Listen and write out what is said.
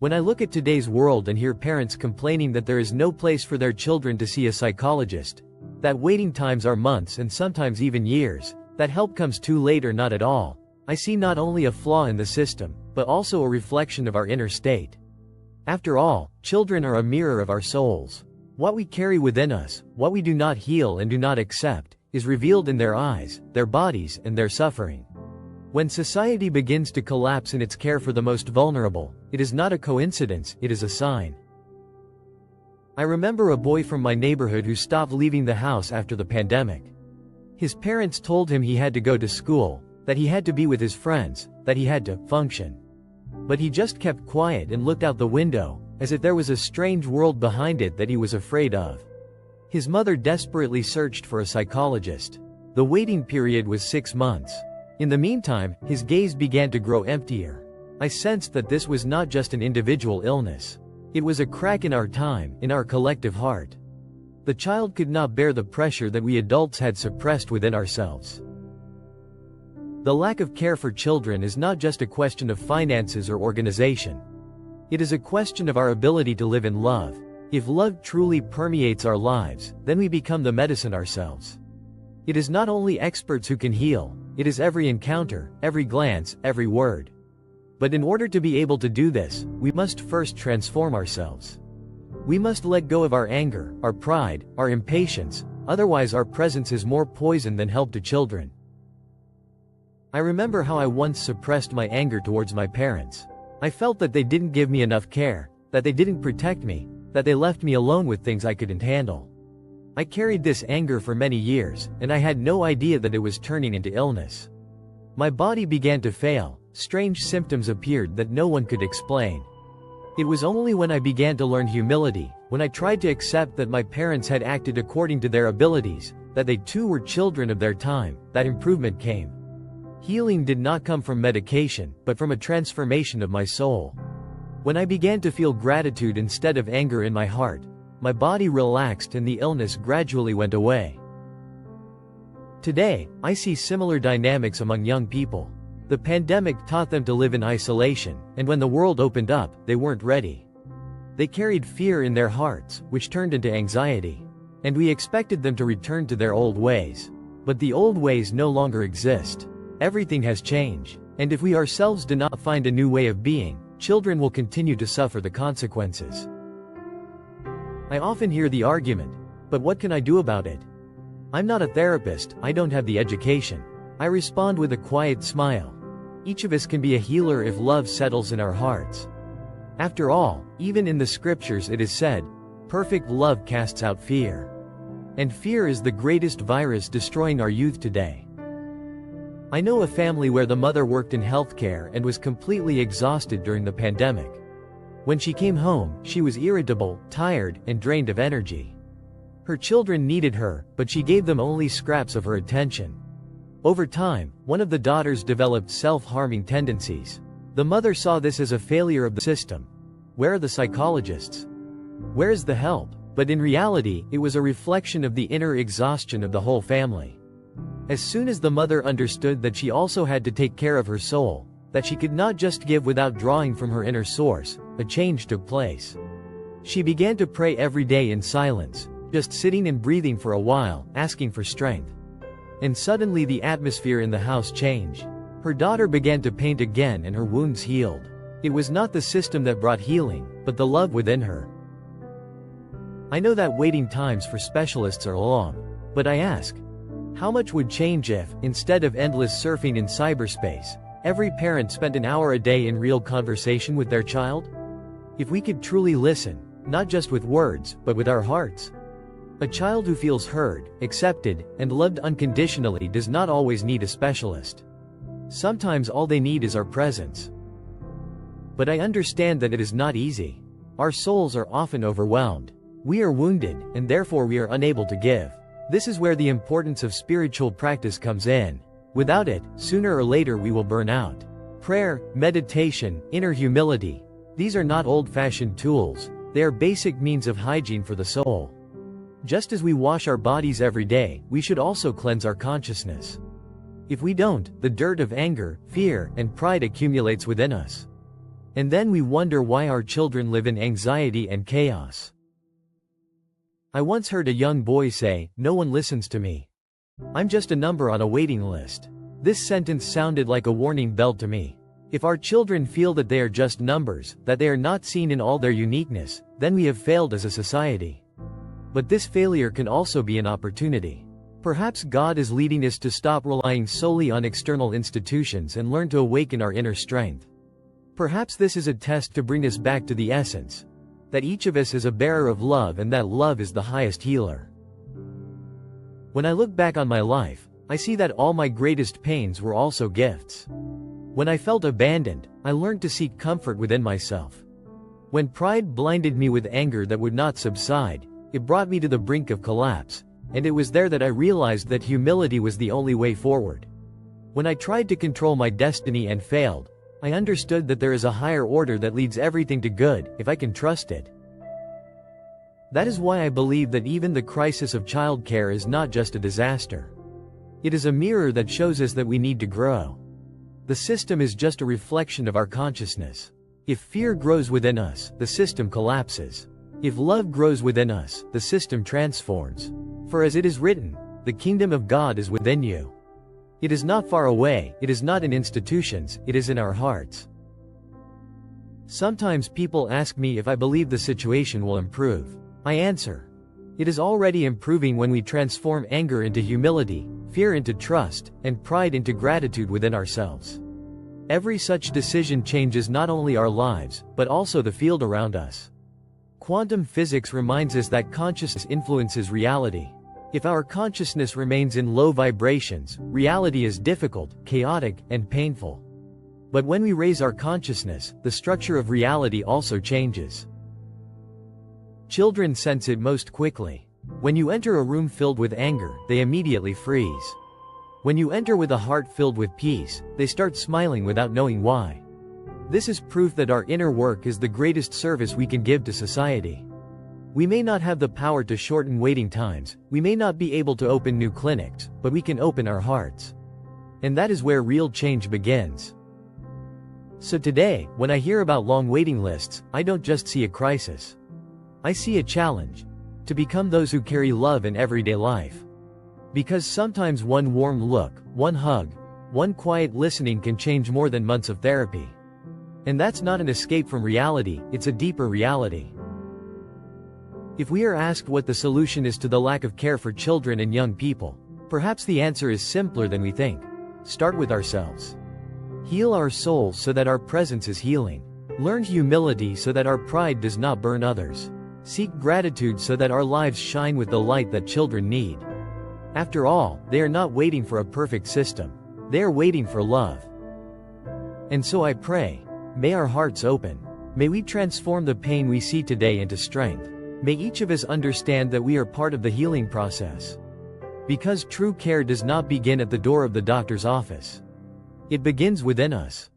When I look at today's world and hear parents complaining that there is no place for their children to see a psychologist, that waiting times are months and sometimes even years, that help comes too late or not at all, I see not only a flaw in the system, but also a reflection of our inner state. After all, children are a mirror of our souls. What we carry within us, what we do not heal and do not accept, is revealed in their eyes, their bodies, and their suffering. When society begins to collapse in its care for the most vulnerable, it is not a coincidence, it is a sign. I remember a boy from my neighborhood who stopped leaving the house after the pandemic. His parents told him he had to go to school, that he had to be with his friends, that he had to function. But he just kept quiet and looked out the window, as if there was a strange world behind it that he was afraid of. His mother desperately searched for a psychologist. The waiting period was 6 months. In the meantime, his gaze began to grow emptier. I sensed that this was not just an individual illness. It was a crack in our time, in our collective heart. The child could not bear the pressure that we adults had suppressed within ourselves. The lack of care for children is not just a question of finances or organization. It is a question of our ability to live in love. If love truly permeates our lives, then we become the medicine ourselves. It is not only experts who can heal, it is every encounter, every glance, every word. But in order to be able to do this, we must first transform ourselves. We must let go of our anger, our pride, our impatience, otherwise our presence is more poison than help to children. I remember how I once suppressed my anger towards my parents. I felt that they didn't give me enough care, that they didn't protect me, that they left me alone with things I couldn't handle. I carried this anger for many years, and I had no idea that it was turning into illness. My body began to fail, strange symptoms appeared that no one could explain. It was only when I began to learn humility, when I tried to accept that my parents had acted according to their abilities, that they too were children of their time, that improvement came. Healing did not come from medication, but from a transformation of my soul. When I began to feel gratitude instead of anger in my heart, my body relaxed and the illness gradually went away. Today, I see similar dynamics among young people. The pandemic taught them to live in isolation, and when the world opened up, they weren't ready. They carried fear in their hearts, which turned into anxiety. And we expected them to return to their old ways. But the old ways no longer exist. Everything has changed, and if we ourselves do not find a new way of being, children will continue to suffer the consequences. I often hear the argument, but what can I do about it? I'm not a therapist, I don't have the education. I respond with a quiet smile. Each of us can be a healer if love settles in our hearts. After all, even in the scriptures it is said, perfect love casts out fear. And fear is the greatest virus destroying our youth today. I know a family where the mother worked in healthcare and was completely exhausted during the pandemic. When she came home, she was irritable, tired, and drained of energy. Her children needed her, but she gave them only scraps of her attention. Over time, one of the daughters developed self-harming tendencies. The mother saw this as a failure of the system. Where are the psychologists? Where is the help? But in reality, it was a reflection of the inner exhaustion of the whole family. As soon as the mother understood that she also had to take care of her soul, that she could not just give without drawing from her inner source, a change took place. She began to pray every day in silence, just sitting and breathing for a while, asking for strength. And suddenly the atmosphere in the house changed. Her daughter began to paint again and her wounds healed. It was not the system that brought healing, but the love within her. I know that waiting times for specialists are long, but I ask, how much would change if, instead of endless surfing in cyberspace, every parent spent an hour a day in real conversation with their child? If we could truly listen, not just with words, but with our hearts. A child who feels heard, accepted, and loved unconditionally does not always need a specialist. Sometimes all they need is our presence. But I understand that it is not easy. Our souls are often overwhelmed. We are wounded, and therefore we are unable to give. This is where the importance of spiritual practice comes in. Without it, sooner or later we will burn out. Prayer, meditation, inner humility. These are not old-fashioned tools. They are basic means of hygiene for the soul. Just as we wash our bodies every day, we should also cleanse our consciousness. If we don't, the dirt of anger, fear, and pride accumulates within us. And then we wonder why our children live in anxiety and chaos. I once heard a young boy say, "No one listens to me. I'm just a number on a waiting list." This sentence sounded like a warning bell to me. If our children feel that they are just numbers, that they are not seen in all their uniqueness, then we have failed as a society. But this failure can also be an opportunity. Perhaps God is leading us to stop relying solely on external institutions and learn to awaken our inner strength. Perhaps this is a test to bring us back to the essence, that each of us is a bearer of love and that love is the highest healer. When I look back on my life, I see that all my greatest pains were also gifts. When I felt abandoned, I learned to seek comfort within myself. When pride blinded me with anger that would not subside, it brought me to the brink of collapse, and it was there that I realized that humility was the only way forward. When I tried to control my destiny and failed, I understood that there is a higher order that leads everything to good, if I can trust it. That is why I believe that even the crisis of childcare is not just a disaster. It is a mirror that shows us that we need to grow. The system is just a reflection of our consciousness. If fear grows within us, the system collapses. If love grows within us, the system transforms. For as it is written, the kingdom of God is within you. It is not far away, it is not in institutions, it is in our hearts. Sometimes people ask me if I believe the situation will improve. I answer, it is already improving when we transform anger into humility, fear into trust, and pride into gratitude within ourselves. Every such decision changes not only our lives, but also the field around us. Quantum physics reminds us that consciousness influences reality. If our consciousness remains in low vibrations, reality is difficult, chaotic, and painful. But when we raise our consciousness, the structure of reality also changes. Children sense it most quickly. When you enter a room filled with anger, they immediately freeze. When you enter with a heart filled with peace, they start smiling without knowing why. This is proof that our inner work is the greatest service we can give to society. We may not have the power to shorten waiting times, we may not be able to open new clinics, but we can open our hearts. And that is where real change begins. So today, when I hear about long waiting lists, I don't just see a crisis. I see a challenge. To become those who carry love in everyday life. Because sometimes one warm look, one hug, one quiet listening can change more than months of therapy. And that's not an escape from reality, it's a deeper reality. If we are asked what the solution is to the lack of care for children and young people, perhaps the answer is simpler than we think. Start with ourselves. Heal our souls so that our presence is healing. Learn humility so that our pride does not burn others. Seek gratitude so that our lives shine with the light that children need. After all, they are not waiting for a perfect system. They are waiting for love. And so I pray, may our hearts open. May we transform the pain we see today into strength. May each of us understand that we are part of the healing process. Because true care does not begin at the door of the doctor's office. It begins within us.